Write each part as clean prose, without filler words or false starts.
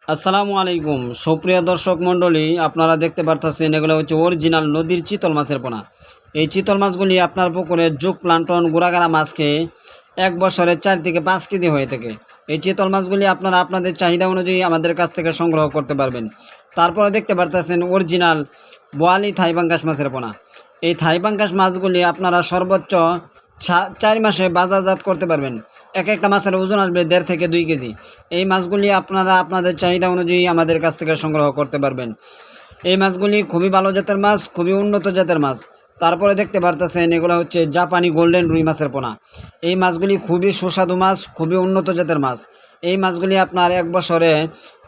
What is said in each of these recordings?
আসসালামু আলাইকুম সুপ্রিয় দর্শক মণ্ডলী, আপনারা দেখতে পারতেছেন এগুলো হচ্ছে অরিজিনাল নদীর চিতল মাছের পোনা। এই চিতল মাছগুলি আপনার পুকুরে জুক প্লান্টন গুড়াগাড়া মাছ খেয়ে এক বছরে 4 থেকে 5 কেজি হয়ে থাকে। এই চিতল মাছগুলি আপনারা আপনাদের চাহিদা অনুযায়ী আমাদের কাছ থেকে সংগ্রহ করতে পারবেন। তারপরে দেখতে পারতেছেন অরিজিনাল বোয়ালি থাই পাঙ্গাস মাছের পোনা। এই থাই পাঙ্গাস মাছগুলি আপনারা সর্বোচ্চ 4 মাসে বাজারজাত করতে পারবেন। এক একটা মাছের ওজন আসবে 1.5 থেকে 2 কেজি। এই মাছগুলি আপনারা আপনাদের চাহিদা অনুযায়ী আমাদের কাছ থেকে সংগ্রহ করতে পারবেন। এই মাছগুলি খুবই ভালো জাতের মাছ, খুবই উন্নত জাতের মাছ। তারপরে দেখতে পারতেছেন এগুলো হচ্ছে জাপানি গোল্ডেন রুই মাছের পোনা। এই মাছগুলি খুবই সুস্বাদু মাছ, খুবই উন্নত জাতের মাছ। এই মাছগুলি আপনার এক বছরে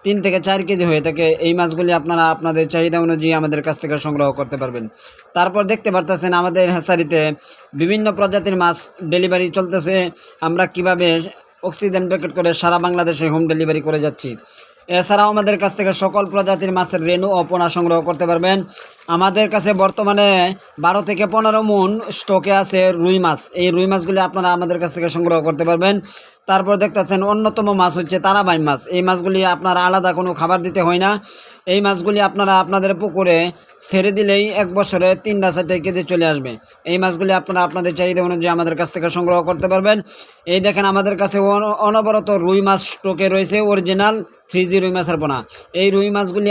3 থেকে 4 কেজি হয়ে থাকে। এই মাছগুলি আপনারা আপনাদের চাহিদা অনুযায়ী আমাদের কাছ থেকে সংগ্রহ করতে পারবেন। তারপর দেখতে পারতেছেন আমাদের হ্যাচারিতে বিভিন্ন প্রজাতির মাছ ডেলিভারি চলতেছে। আমরা কিভাবে অক্সিজেন প্যাকেট করে সারা বাংলাদেশে হোম ডেলিভারি করে যাচ্ছি। এছাড়াও আমাদের কাছ থেকে সকল প্রজাতির মাছের রেণু ও পোনা সংগ্রহ করতে পারবেন। আমাদের কাছে বর্তমানে 12 থেকে 15 মণ স্টকে আছে রুই মাছ। এই রুই মাছগুলি আপনারা আমাদের কাছ থেকে সংগ্রহ করতে পারবেন। তারপর দেখতেছেন অন্যতম মাছ হচ্ছে তারাবাই মাছ। এই মাছগুলি আপনারা আলাদা কোনো খাবার দিতে হয় না। এই মাছগুলি আপনারা আপনাদের পুকুরে ছেড়ে দিলেই এক বছরে 3-4 কেজি চলে আসবে। এই মাছগুলি আপনারা আপনাদের চাহিদা অনুযায়ী আমাদের কাছ থেকে সংগ্রহ করতে পারবেন। এই দেখেন আমাদের কাছে অনবরত রুই মাছ স্টকে রয়েছে, অরিজিনাল 3G রুই মাছের পোনা। এই রুই মাছগুলি